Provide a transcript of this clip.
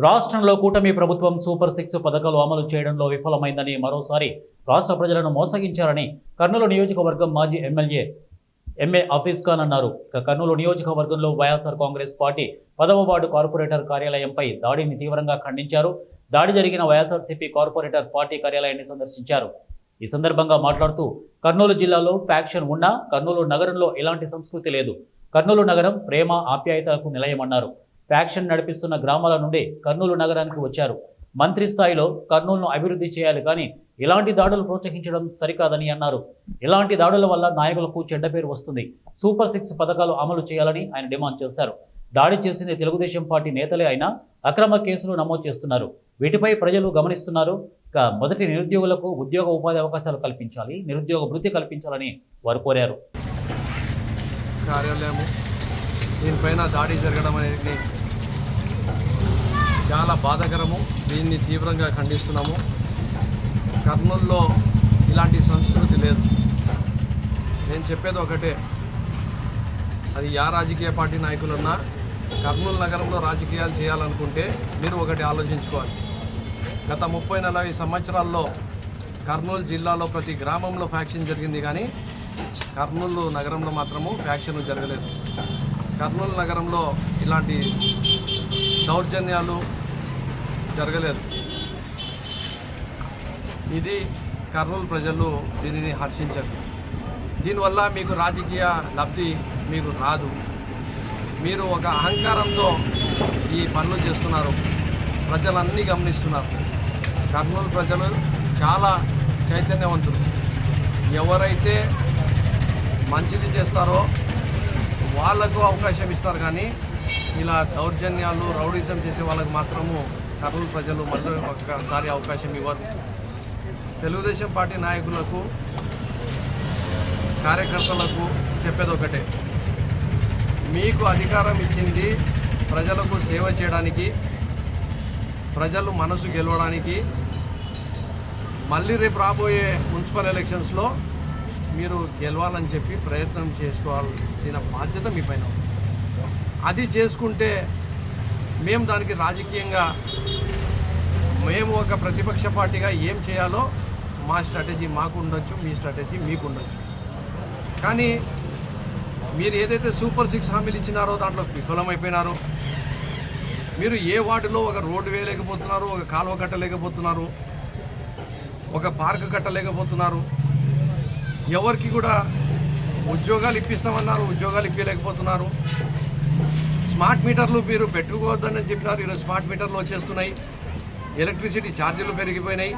రాష్ట్రంలో కూటమి ప్రభుత్వం సూపర్ 6 పథకాలు అమలు చేయడంలో విఫలమైందని, మరోసారి రాష్ట్ర ప్రజలను మోసగించారని కర్నూలు నియోజకవర్గం మాజీ ఎమ్మెల్యే ఎంఏ హఫీజ్ ఖాన్ అన్నారు. కర్నూలు నియోజకవర్గంలో వైఎస్ఆర్ కాంగ్రెస్ పార్టీ 10వ వార్డు కార్పొరేటర్ కార్యాలయంపై దాడిని తీవ్రంగా ఖండించారు. దాడి జరిగిన వైఎస్ఆర్సీపీ కార్పొరేటర్ పార్టీ కార్యాలయాన్ని సందర్శించారు. ఈ సందర్భంగా మాట్లాడుతూ కర్నూలు జిల్లాలో ఫ్యాక్షన్ ఉన్నా కర్నూలు నగరంలో ఎలాంటి సంస్కృతి లేదు. కర్నూలు నగరం ప్రేమ ఆప్యాయతలకు నిలయమన్నారు. ఫ్యాక్షన్ నడిపిస్తున్న గ్రామాల నుండి కర్నూలు నగరానికి వచ్చారు. మంత్రి స్థాయిలో కర్నూలును అభివృద్ధి చేయాలి, కానీ ఇలాంటి దాడులు ప్రోత్సహించడం సరికాదని అన్నారు. ఇలాంటి దాడుల వల్ల నాయకులకు చెడ్డ పేరు వస్తుంది. సూపర్ 6 పథకాలు అమలు చేయాలని ఆయన డిమాండ్ చేశారు. దాడి చేసింది తెలుగుదేశం పార్టీ నేతలే అయినా అక్రమ కేసులు నమోదు చేస్తున్నారు. వీటిపై ప్రజలు గమనిస్తున్నారు. మొదటి నిరుద్యోగులకు ఉద్యోగ ఉపాధి అవకాశాలు కల్పించాలి, నిరుద్యోగ వృత్తి కల్పించాలని వారు కోరారు. కార్యాలయము దీనిపైన దాడి జరగడం అనేది చాలా బాధాకరము. దీన్ని తీవ్రంగా ఖండిస్తున్నాము. కర్నూలులో ఇలాంటి సంస్కృతి లేదు. నేను చెప్పేది ఒకటే, అది యా రాజకీయ పార్టీ నాయకులున్నా కర్నూలు నగరంలో రాజకీయాలు చేయాలనుకుంటే మీరు ఒకటి ఆలోచించుకోవాలి. గత 30-40 సంవత్సరాల్లో కర్నూలు జిల్లాలో ప్రతి గ్రామంలో ఫ్యాక్షన్ జరిగింది, కానీ కర్నూలు నగరంలో మాత్రము ఫ్యాక్షన్ జరగలేదు. కర్నూలు నగరంలో ఇలాంటి దౌర్జన్యాలు జరగలేదు. ఇది కర్నూలు ప్రజలు దీనిని హర్షించరు. దీనివల్ల మీకు రాజకీయ లబ్ధి మీకు రాదు. మీరు ఒక అహంకారంతో ఈ పనులు చేస్తున్నారు. ప్రజలన్నీ గమనిస్తున్నారు. కర్నూలు ప్రజలు చాలా చైతన్యవంతులు. ఎవరైతే మంచిది చేస్తారో వాళ్లకు అవకాశం ఇస్తారు, కానీ ఇలా దౌర్జన్యాలు రౌడీజం చేసే వాళ్ళకు మాత్రము కర్నూలు ప్రజలు మళ్ళీ ఒకసారి అవకాశం ఇవ్వరు. తెలుగుదేశం పార్టీ నాయకులకు, కార్యకర్తలకు చెప్పేది ఒకటే, మీకు అధికారం ఇచ్చింది ప్రజలకు సేవ చేయడానికి, ప్రజలు మనసు గెలవడానికి. మళ్ళీ రేపు రాబోయే మున్సిపల్ ఎలక్షన్స్లో మీరు గెలవాలని చెప్పి ప్రయత్నం చేసుకోవాల్సిన బాధ్యత మీ పైన. అది చేసుకుంటే మేము దానికి రాజకీయంగా మేము ఒక ప్రతిపక్ష పార్టీగా ఏం చేయాలో మా స్ట్రాటజీ మాకు ఉండొచ్చు, మీ స్ట్రాటజీ మీకు ఉండొచ్చు. కానీ మీరు ఏదైతే సూపర్ 6 హామీలు ఇచ్చినారో దాంట్లో విఫలమైపోయినారో. మీరు ఏ వార్డులో ఒక రోడ్డు వేయలేకపోతున్నారు, ఒక కాలువ కట్టలేకపోతున్నారు, ఒక పార్క్ కట్టలేకపోతున్నారు. ఎవరికి కూడా ఉద్యోగాలు ఇప్పిస్తామన్నారు, ఉద్యోగాలు ఇప్పలేకపోతున్నారు. స్మార్ట్ మీటర్లు మీరు పెట్టుకోవద్దని చెప్పినారు, ఈరోజు స్మార్ట్ మీటర్లు వచ్చేస్తున్నాయి. ఎలక్ట్రిసిటీ ఛార్జీలు పెరిగిపోయినాయి.